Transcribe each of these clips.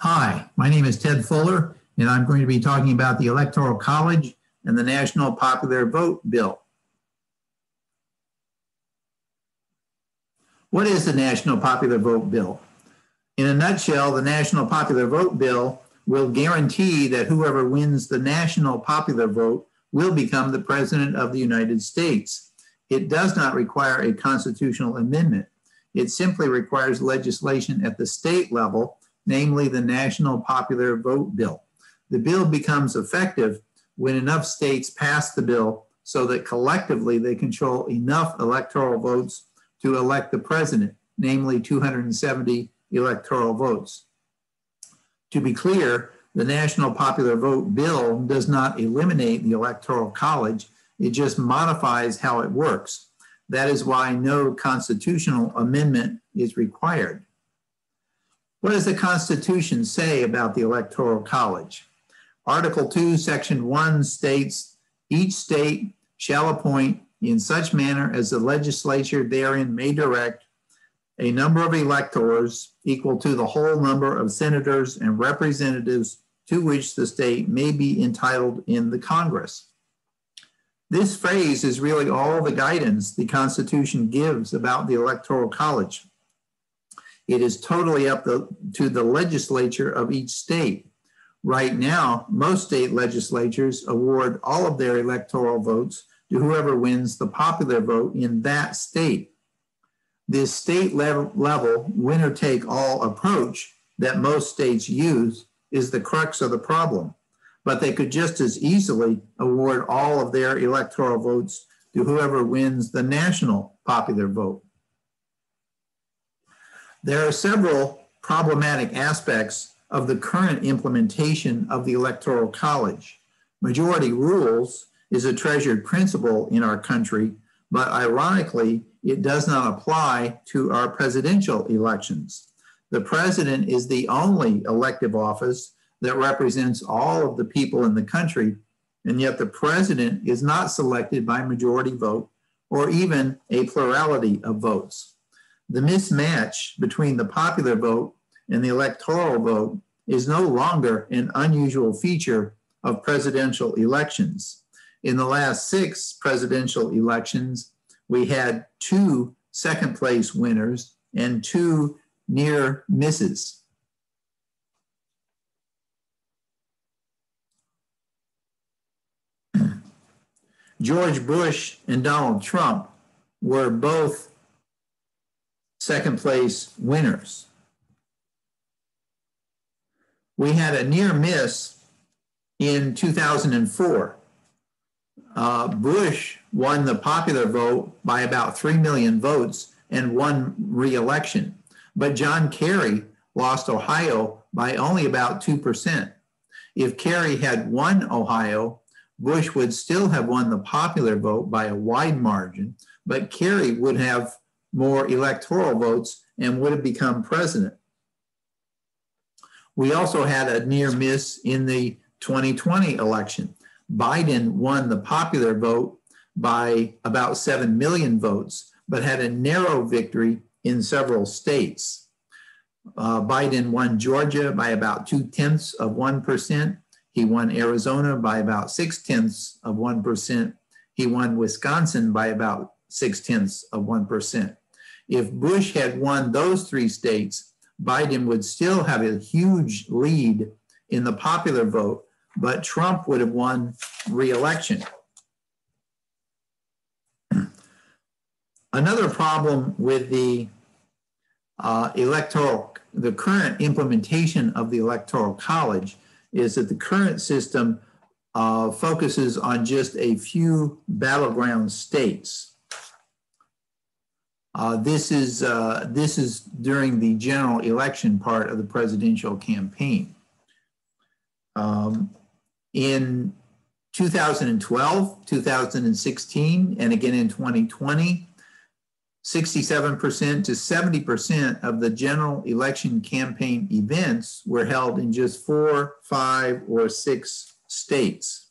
Hi, my name is Ted Fuller, and I'm going to be talking about the Electoral College and the National Popular Vote Bill. What is the National Popular Vote Bill? In a nutshell, the National Popular Vote Bill will guarantee that whoever wins the national popular vote will become the President of the United States. It does not require a constitutional amendment. It simply requires legislation at the state level, namely the National Popular Vote Bill. The bill becomes effective when enough states pass the bill so that collectively they control enough electoral votes to elect the president, namely 270 electoral votes. To be clear, the National Popular Vote Bill does not eliminate the Electoral College, it just modifies how it works. That is why no constitutional amendment is required. What does the Constitution say about the Electoral College? Article 2, Section 1 states, each state shall appoint in such manner as the legislature therein may direct a number of electors equal to the whole number of senators and representatives to which the state may be entitled in the Congress. This phrase is really all the guidance the Constitution gives about the Electoral College. It is totally up to the legislature of each state. Right now, most state legislatures award all of their electoral votes to whoever wins the popular vote in that state. This state level winner-take-all approach that most states use is the crux of the problem, but they could just as easily award all of their electoral votes to whoever wins the national popular vote. There are several problematic aspects of the current implementation of the Electoral College. Majority rules is a treasured principle in our country, but ironically, it does not apply to our presidential elections. The president is the only elective office that represents all of the people in the country, and yet the president is not selected by majority vote or even a plurality of votes. The mismatch between the popular vote and the electoral vote is no longer an unusual feature of presidential elections. In the last 6 presidential elections, we had 2 second place winners and 2 near misses. George Bush and Donald Trump were both second place winners. We had a near miss in 2004. Bush won the popular vote by about 3 million votes and won re-election. But John Kerry lost Ohio by only about 2%. If Kerry had won Ohio, Bush would still have won the popular vote by a wide margin, but Kerry would have more electoral votes and would have become president. We also had a near miss in the 2020 election. Biden won the popular vote by about 7 million votes, but had a narrow victory in several states. Biden won Georgia by about 0.2%. He won Arizona by about 0.6%. He won Wisconsin by about 0.6%. If Bush had won those 3 states, Biden would still have a huge lead in the popular vote, but Trump would have won re-election. Another problem with the current implementation of the Electoral College is that the current system focuses on just a few battleground states. This is during the general election part of the presidential campaign. In 2012, 2016, and again in 2020, 67% to 70% of the general election campaign events were held in just 4, 5, or 6 states.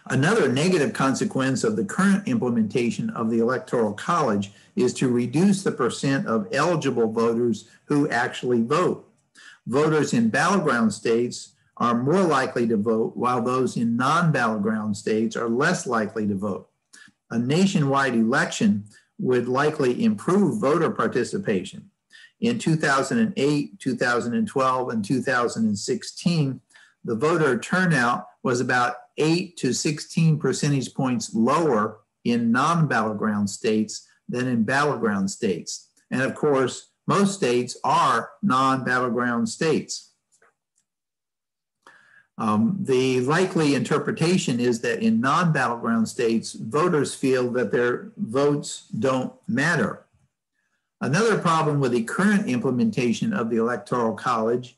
Another negative consequence of the current implementation of the Electoral College is to reduce the percent of eligible voters who actually vote. Voters in battleground states are more likely to vote, while those in non-battleground states are less likely to vote. A nationwide election would likely improve voter participation. In 2008, 2012, and 2016, the voter turnout was about 8 to 16 percentage points lower in non-battleground states than in battleground states. And of course, most states are non-battleground states. The likely interpretation is that in non-battleground states, voters feel that their votes don't matter. Another problem with the current implementation of the Electoral College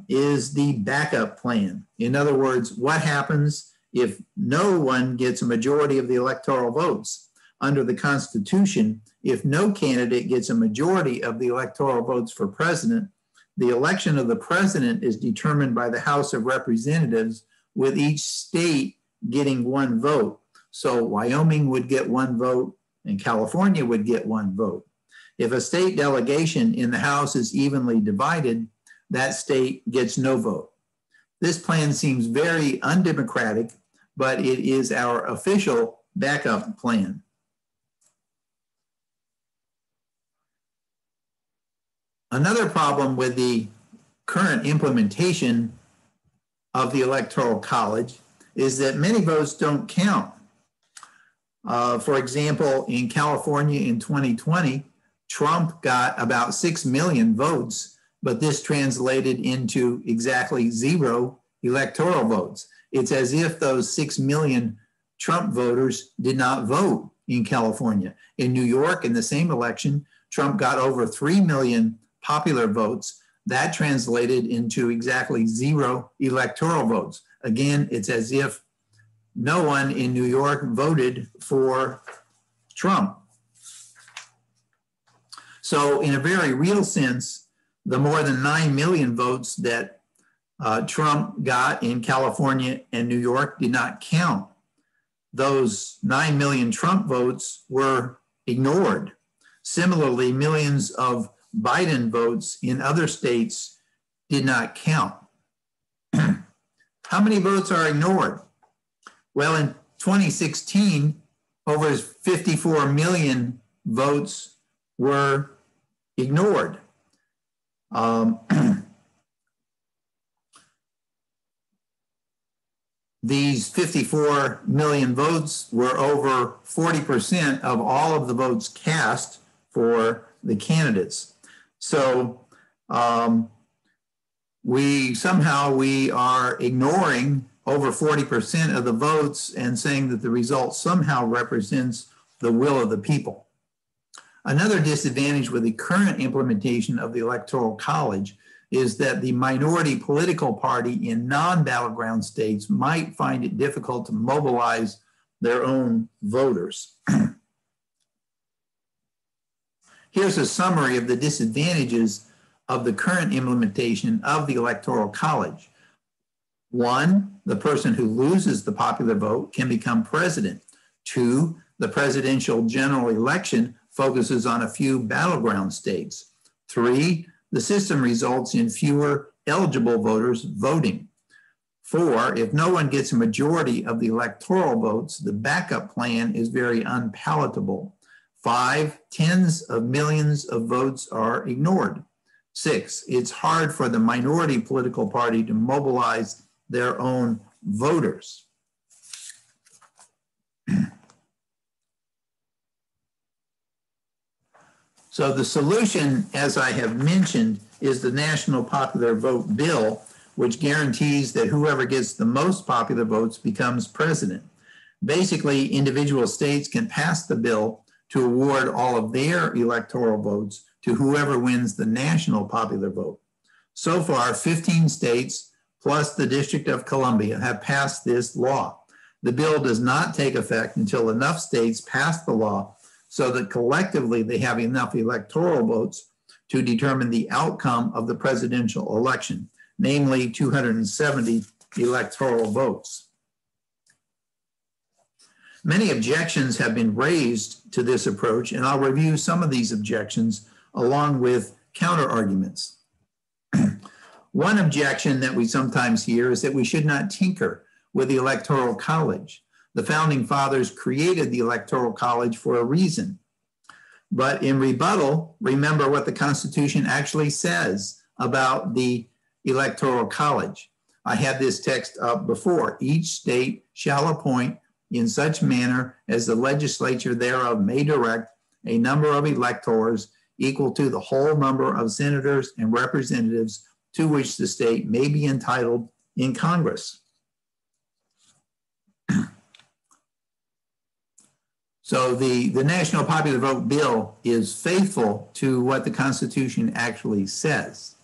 is the backup plan. In other words, what happens if no one gets a majority of the electoral votes? Under the Constitution, if no candidate gets a majority of the electoral votes for president, the election of the president is determined by the House of Representatives, with each state getting one vote. So Wyoming would get one vote and California would get one vote. If a state delegation in the House is evenly divided, that state gets no vote. This plan seems very undemocratic, but it is our official backup plan. Another problem with the current implementation of the Electoral College is that many votes don't count. For example, in California in 2020, Trump got about 6 million votes, but this translated into exactly 0 electoral votes. It's as if those 6 million Trump voters did not vote in California. In New York, in the same election, Trump got over 3 million popular votes. That translated into exactly 0 electoral votes. Again, it's as if no one in New York voted for Trump. So in a very real sense, the more than 9 million votes that Trump got in California and New York did not count. Those 9 million Trump votes were ignored. Similarly, millions of Biden votes in other states did not count. How many votes are ignored? Well, in 2016, over 54 million votes were ignored. These 54 million votes were over 40% of all of the votes cast for the candidates. So we are ignoring over 40% of the votes and saying that the result somehow represents the will of the people. Another disadvantage with the current implementation of the Electoral College is that the minority political party in non-battleground states might find it difficult to mobilize their own voters. Here's a summary of the disadvantages of the current implementation of the Electoral College. 1, the person who loses the popular vote can become president. 2, the presidential general election focuses on a few battleground states. 3, the system results in fewer eligible voters voting. 4, if no one gets a majority of the electoral votes, the backup plan is very unpalatable. 5, tens of millions of votes are ignored. 6, it's hard for the minority political party to mobilize their own voters. So the solution, as I have mentioned, is the National Popular Vote Bill, which guarantees that whoever gets the most popular votes becomes president. Basically, individual states can pass the bill to award all of their electoral votes to whoever wins the national popular vote. So far, 15 states plus the District of Columbia have passed this law. The bill does not take effect until enough states pass the law so that collectively they have enough electoral votes to determine the outcome of the presidential election, namely 270 electoral votes. Many objections have been raised to this approach, and I'll review some of these objections along with counter arguments. One objection that we sometimes hear is that we should not tinker with the Electoral College. The Founding Fathers created the Electoral College for a reason. But in rebuttal, remember what the Constitution actually says about the Electoral College. I had this text up before. Each state shall appoint in such manner as the legislature thereof may direct a number of electors equal to the whole number of senators and representatives to which the state may be entitled in Congress. So the National Popular Vote Bill is faithful to what the Constitution actually says.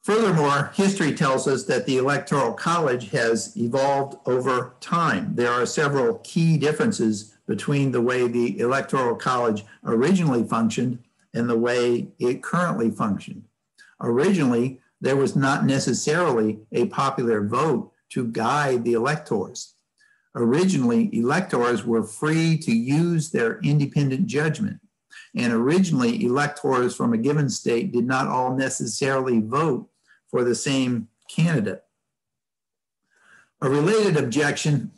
Furthermore, history tells us that the Electoral College has evolved over time. There are several key differences between the way the Electoral College originally functioned and the way it currently functioned. Originally, there was not necessarily a popular vote to guide the electors. Originally, electors were free to use their independent judgment. And originally, electors from a given state did not all necessarily vote for the same candidate. A related objection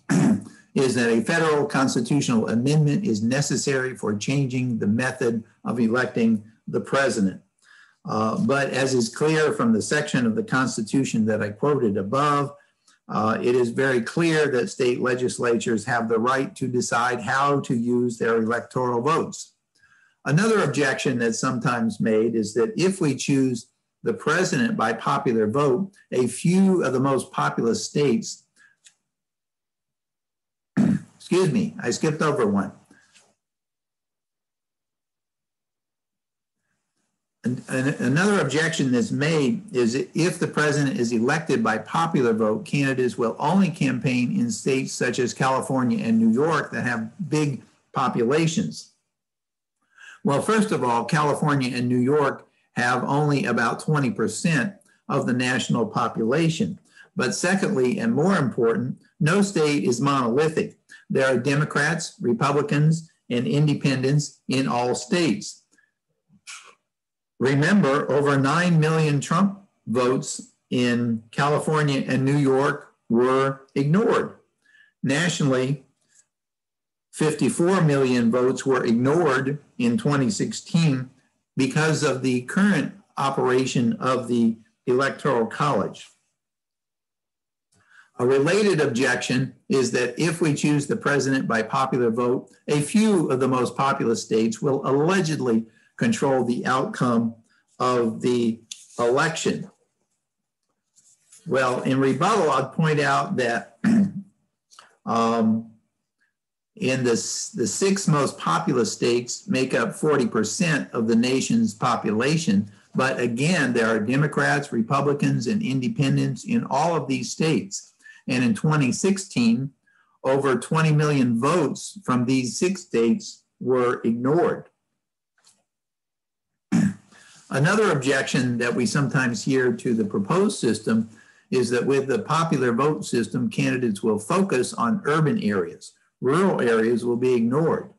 is that a federal constitutional amendment is necessary for changing the method of electing the president. But as is clear from the section of the Constitution that I quoted above, it is very clear that state legislatures have the right to decide how to use their electoral votes. Another objection that's sometimes made is that if we choose the president by popular vote, a few of the most populous states, excuse me, I skipped over one. Another objection that's made is if the president is elected by popular vote, candidates will only campaign in states such as California and New York that have big populations. Well, first of all, California and New York have only about 20% of the national population. But secondly, and more important, no state is monolithic. There are Democrats, Republicans, and independents in all states. Remember, over 9 million Trump votes in California and New York were ignored. Nationally, 54 million votes were ignored in 2016 because of the current operation of the Electoral College. A related objection is that if we choose the president by popular vote, a few of the most populous states will allegedly control the outcome of the election. Well, in rebuttal, I'd point out that in the 6 most populous states make up 40% of the nation's population. But again, there are Democrats, Republicans, and independents in all of these states. And in 2016, over 20 million votes from these 6 states were ignored. Another objection that we sometimes hear to the proposed system is that with the popular vote system, candidates will focus on urban areas. Rural areas will be ignored.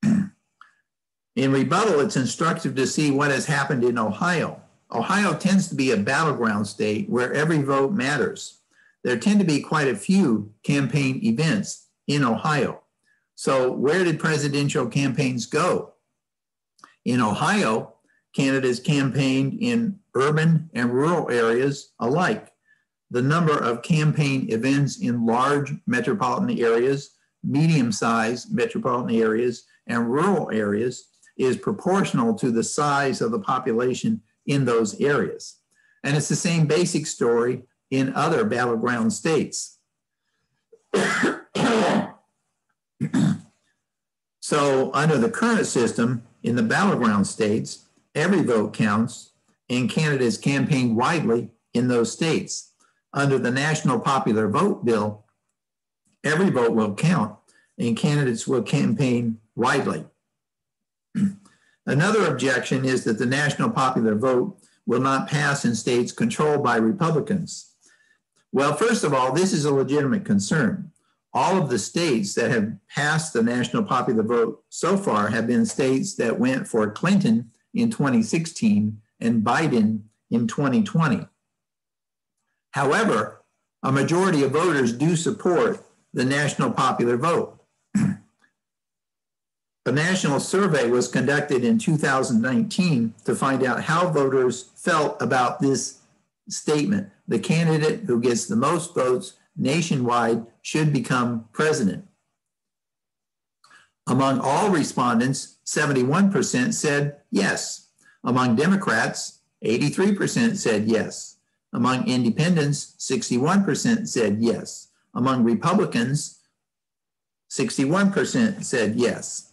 In rebuttal, it's instructive to see what has happened in Ohio. Ohio tends to be a battleground state where every vote matters. There tend to be quite a few campaign events in Ohio. So where did presidential campaigns go? In Ohio, candidates campaigned in urban and rural areas alike. The number of campaign events in large metropolitan areas, medium-sized metropolitan areas, and rural areas is proportional to the size of the population in those areas. And it's the same basic story in other battleground states. So under the current system, in the battleground states, every vote counts and candidates campaign widely in those states. Under the National Popular Vote Bill, every vote will count and candidates will campaign widely. Another objection is that the national popular vote will not pass in states controlled by Republicans. Well, first of all, this is a legitimate concern. All of the states that have passed the national popular vote so far have been states that went for Clinton in 2016 and Biden in 2020. However, a majority of voters do support the national popular vote. A national survey was conducted in 2019 to find out how voters felt about this statement: the candidate who gets the most votes nationwide should become president. Among all respondents, 71% said yes. Among Democrats, 83% said yes. Among independents, 61% said yes. Among Republicans, 61% said yes.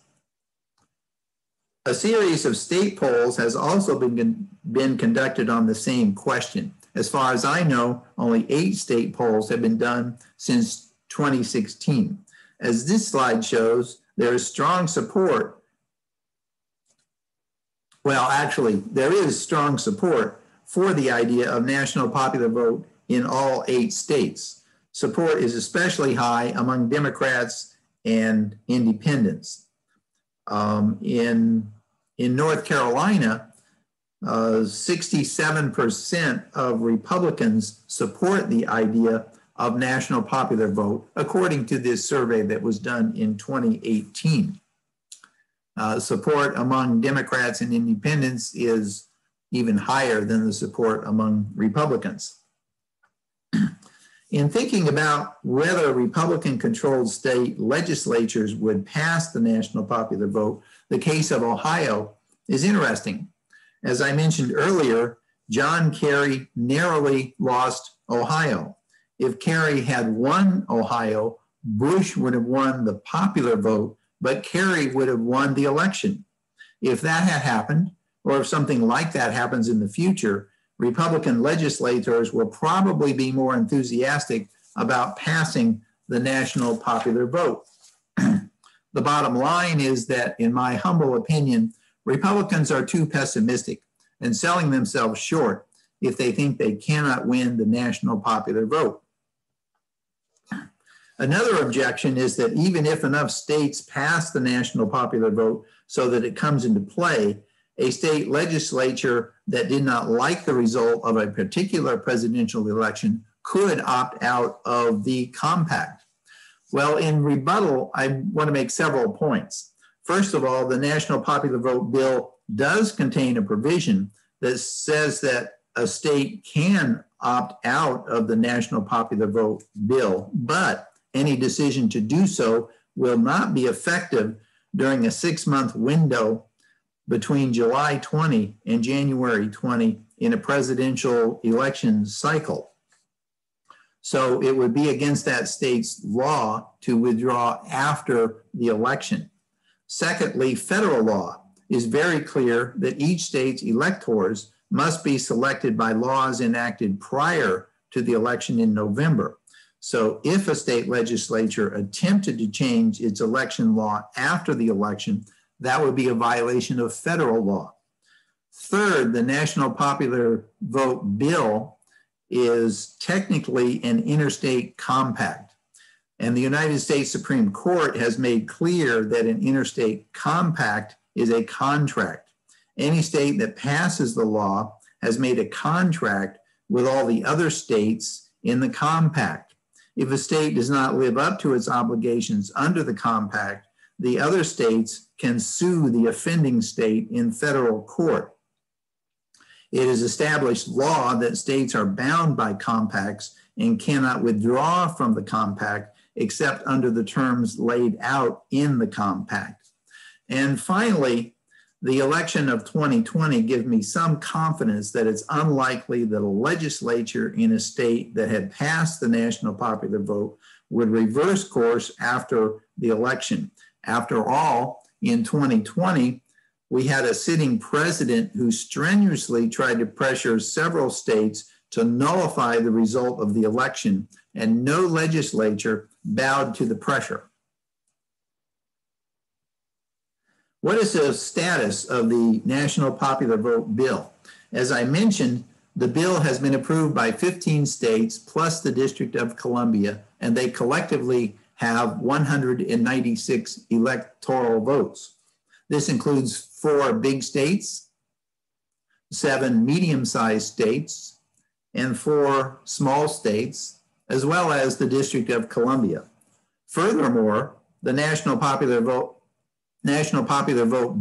A series of state polls has also been conducted on the same question. As far as I know, only 8 state polls have been done since 2016. As this slide shows, there is strong support. Well, actually, there is strong support for the idea of national popular vote in all 8 states. Support is especially high among Democrats and independents. In North Carolina, 67% of Republicans support the idea of national popular vote, according to this survey that was done in 2018. Support among Democrats and independents is even higher than the support among Republicans. In thinking about whether Republican-controlled state legislatures would pass the national popular vote, the case of Ohio is interesting. As I mentioned earlier, John Kerry narrowly lost Ohio. If Kerry had won Ohio, Bush would have won the popular vote, but Kerry would have won the election. If that had happened, or if something like that happens in the future, Republican legislators will probably be more enthusiastic about passing the national popular vote. The bottom line is that, in my humble opinion, Republicans are too pessimistic and selling themselves short if they think they cannot win the national popular vote. Another objection is that even if enough states pass the national popular vote so that it comes into play, a state legislature that did not like the result of a particular presidential election could opt out of the compact. Well, in rebuttal, I want to make several points. First of all, the national popular vote bill does contain a provision that says that a state can opt out of the national popular vote bill, but any decision to do so will not be effective during a 6-month window between July 20 and January 20 in a presidential election cycle. So it would be against that state's law to withdraw after the election. Secondly, federal law is very clear that each state's electors must be selected by laws enacted prior to the election in November. So if a state legislature attempted to change its election law after the election, that would be a violation of federal law. Third, the national popular vote bill is technically an interstate compact. And the United States Supreme Court has made clear that an interstate compact is a contract. Any state that passes the law has made a contract with all the other states in the compact. If a state does not live up to its obligations under the compact, the other states can sue the offending state in federal court. It is established law that states are bound by compacts and cannot withdraw from the compact except under the terms laid out in the compact. And finally, the election of 2020 gives me some confidence that it's unlikely that a legislature in a state that had passed the national popular vote would reverse course after the election. After all, in 2020, we had a sitting president who strenuously tried to pressure several states to nullify the result of the election, and no legislature bowed to the pressure. What is the status of the national popular vote bill? As I mentioned, the bill has been approved by 15 states plus the District of Columbia, and they collectively have 196 electoral votes. This includes 4 big states, 7 medium-sized states, and 4 small states, as well as the District of Columbia. Furthermore, the National Popular Vote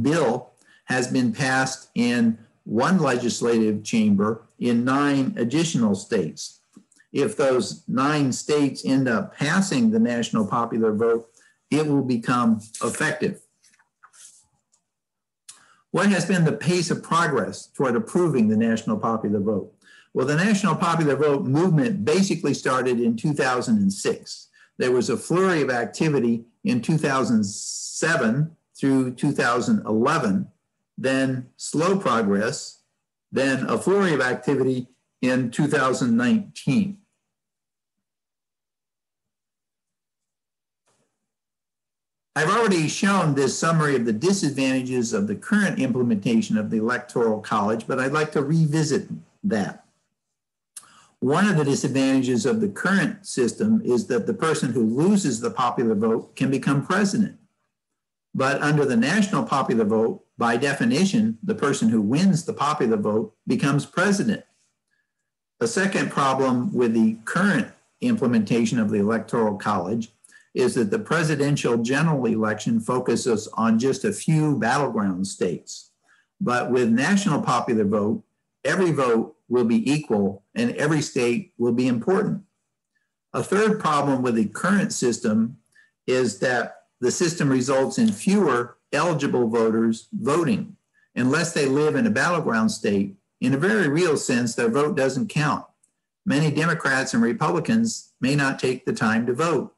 bill has been passed in 1 legislative chamber in 9 additional states. If those 9 states end up passing the national popular vote, it will become effective. What has been the pace of progress toward approving the national popular vote? Well, the national popular vote movement basically started in 2006. There was a flurry of activity in 2007 through 2011, then slow progress, then a flurry of activity in 2019. I've already shown this summary of the disadvantages of the current implementation of the Electoral College, but I'd like to revisit that. One of the disadvantages of the current system is that the person who loses the popular vote can become president. But under the national popular vote, by definition, the person who wins the popular vote becomes president. The second problem with the current implementation of the Electoral College is that the presidential general election focuses on just a few battleground states. But with national popular vote, every vote will be equal and every state will be important. A third problem with the current system is that the system results in fewer eligible voters voting. Unless they live in a battleground state, in a very real sense, their vote doesn't count. Many Democrats and Republicans may not take the time to vote.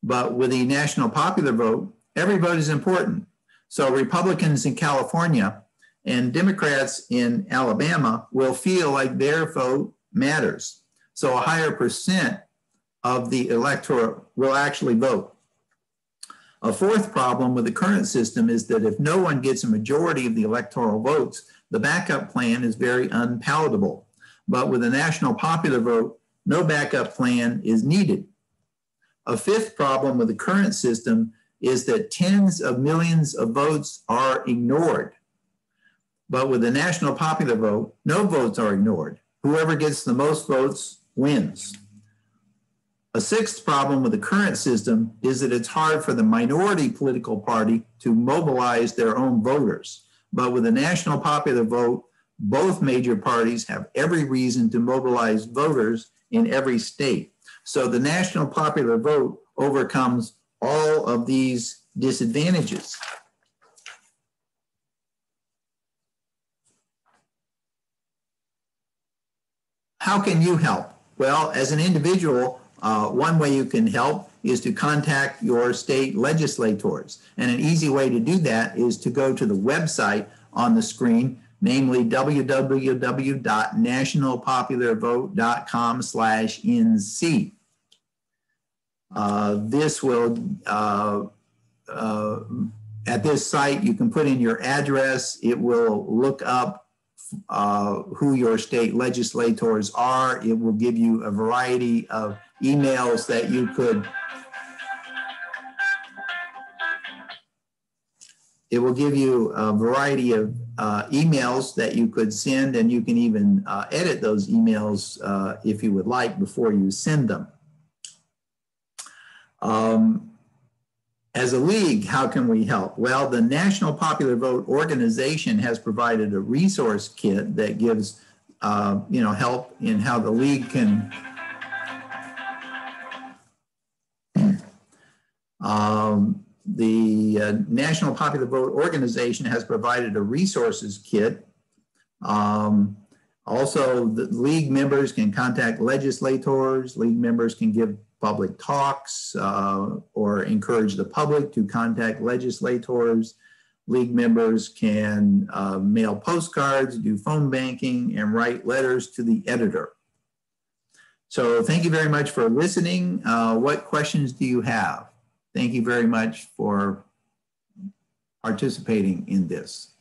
But with the national popular vote, every vote is important. So Republicans in California and Democrats in Alabama will feel like their vote matters. So a higher percent of the electorate will actually vote. A fourth problem with the current system is that if no one gets a majority of the electoral votes, the backup plan is very unpalatable. But with the national popular vote, no backup plan is needed. A fifth problem with the current system is that tens of millions of votes are ignored. But with the national popular vote, no votes are ignored. Whoever gets the most votes wins. A sixth problem with the current system is that it's hard for the minority political party to mobilize their own voters. But with the national popular vote, both major parties have every reason to mobilize voters in every state. So the national popular vote overcomes all of these disadvantages. How can you help? Well, as an individual, one way you can help is to contact your state legislators. And an easy way to do that is to go to the website on the screen, namely www.nationalpopularvote.com/NC. This will, at this site, you can put in your address. It will look up who your state legislators are. It will give you a variety of emails that you could, it will give you a variety of emails that you could send, and you can even edit those emails if you would like before you send them. As a league, how can we help? Well, the National Popular Vote organization has provided a resource kit that gives help in how the league can the National Popular Vote organization has provided a resources kit. Also, the league members can contact legislators. League members can give public talks or encourage the public to contact legislators. League members can mail postcards, do phone banking, and write letters to the editor. So thank you very much for listening. What questions do you have? Thank you very much for participating in this.